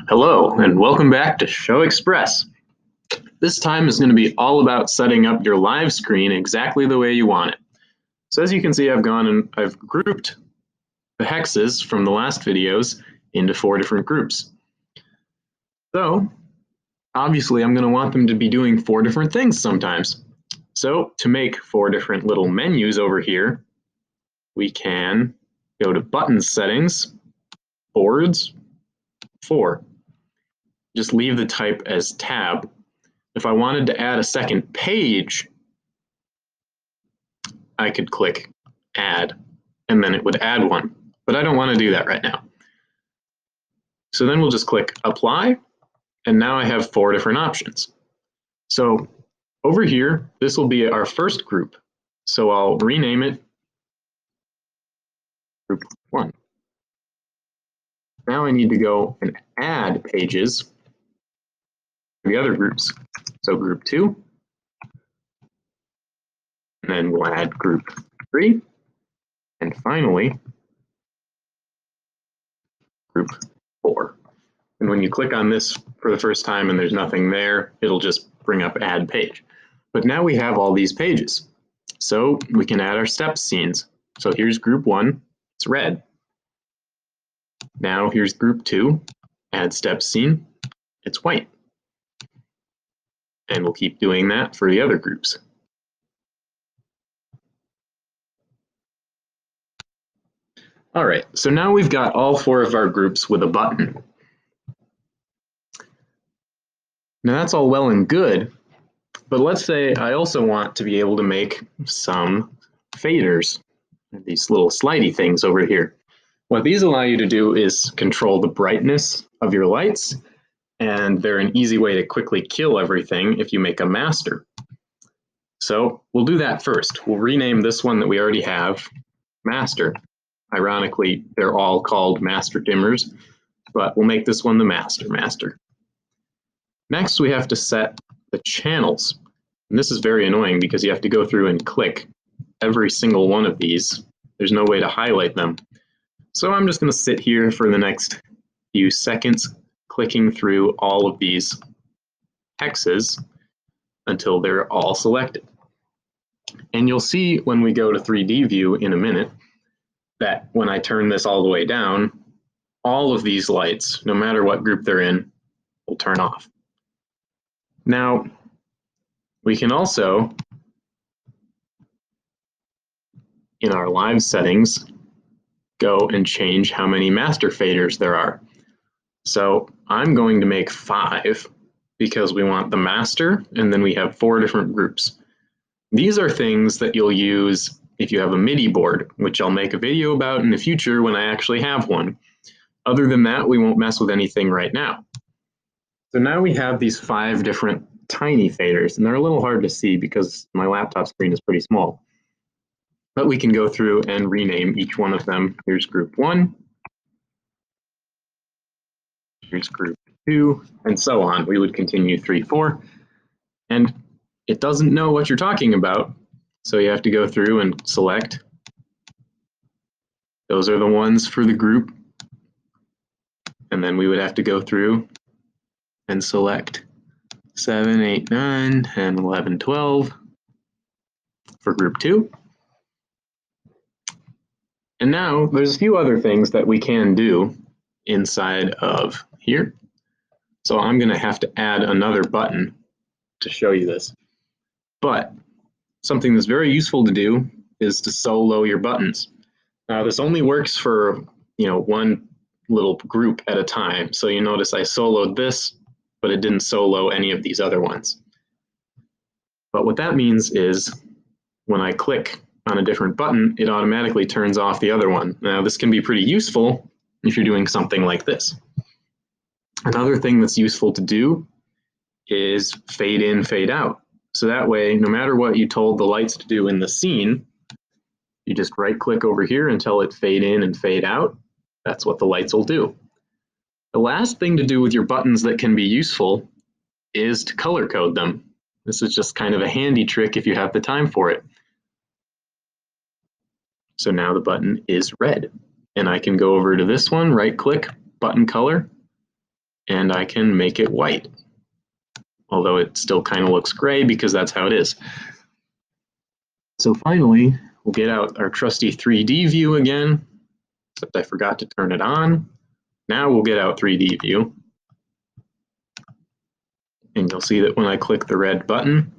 Hello, and welcome back to ShowXpress. This time is going to be all about setting up your live screen exactly the way you want it. So as you can see, I've gone and I've grouped the hexes from the last videos into 4 different groups. So obviously I'm going to want them to be doing 4 different things sometimes. So to make 4 different little menus over here, we can go to Button Settings, Boards, 4. Just leave the type as tab. If I wanted to add a second page, I could click add, and then it would add one. But I don't want to do that right now. So then we'll just click apply, and now I have 4 different options. So over here, this will be our first group. So I'll rename it group 1. Now I need to go and add pages to the other groups. So group 2, and then we'll add group 3, and finally group 4. And when you click on this for the first time and there's nothing there, it'll just bring up add page. But now we have all these pages. So we can add our steps scenes. So here's group 1, it's red. Now here's group 2, add steps scene, it's white. And we'll keep doing that for the other groups. All right, so now we've got all 4 of our groups with a button. Now that's all well and good, but let's say I also want to be able to make some faders, these little slidey things over here. What these allow you to do is control the brightness of your lights, and they're an easy way to quickly kill everything if you make a master. So we'll do that first. We'll rename this one that we already have master. Ironically, they're all called master dimmers, but we'll make this one the master. Next, we have to set the channels. And this is very annoying because you have to go through and click every single one of these. There's no way to highlight them. So I'm just going to sit here for the next few seconds, clicking through all of these hexes until they're all selected. And you'll see when we go to 3D view in a minute that when I turn this all the way down, all of these lights, no matter what group they're in, will turn off. Now, we can also, in our live settings, go and change how many master faders there are. So I'm going to make 5 because we want the master, and then we have 4 different groups. These are things that you'll use if you have a MIDI board, which I'll make a video about in the future when I actually have one. Other than that, we won't mess with anything right now. So now we have these 5 different tiny faders, and they're a little hard to see because my laptop screen is pretty small. But we can go through and rename each one of them. Here's group 1, here's group 2, and so on. We would continue 3, 4, and it doesn't know what you're talking about, so you have to go through and select. Those are the ones for the group, and then we would have to go through and select 7, 8, 9, 10, 11, 12 for group 2. And now there's a few other things that we can do inside of here. So I'm going to have to add another button to show you this. But something that's very useful to do is to solo your buttons. Now this only works for, one little group at a time. So you notice I soloed this, but it didn't solo any of these other ones. But what that means is when I click on a different button, it automatically turns off the other one. Now this can be pretty useful if you're doing something like this. Another thing that's useful to do is fade in, fade out. So that way, no matter what you told the lights to do in the scene, you just right click over here and tell it fade in and fade out. That's what the lights will do. The last thing to do with your buttons that can be useful is to color code them. This is just kind of a handy trick if you have the time for it. So now the button is red, and I can go over to this one, right click, button color, and I can make it white. Although it still kind of looks gray because that's how it is. So finally, we'll get out our trusty 3D view again, except I forgot to turn it on. Now we'll get out 3D view. And you'll see that when I click the red button,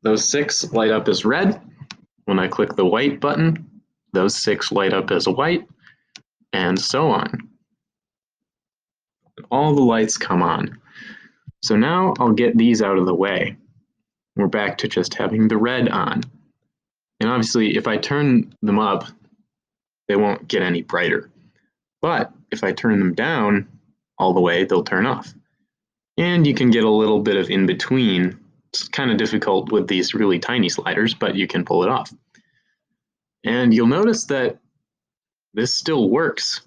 those 6 light up as red. When I click the white button, those 6 light up as white, and so on. All the lights come on. So now I'll get these out of the way. We're back to just having the red on. And obviously, if I turn them up, they won't get any brighter. But if I turn them down all the way, they'll turn off. And you can get a little bit of in between. It's kind of difficult with these really tiny sliders, but you can pull it off. And you'll notice that this still works,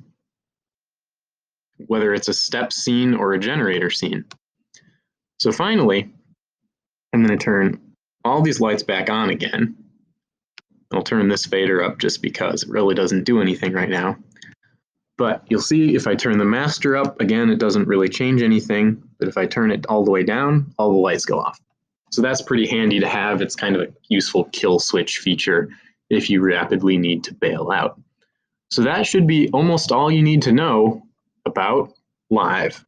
whether it's a step scene or a generator scene. So finally, I'm going to turn all these lights back on again. I'll turn this fader up just because it really doesn't do anything right now. But you'll see if I turn the master up, again, it doesn't really change anything. But if I turn it all the way down, all the lights go off. So that's pretty handy to have. It's kind of a useful kill switch feature if you rapidly need to bail out. So that should be almost all you need to know about Live.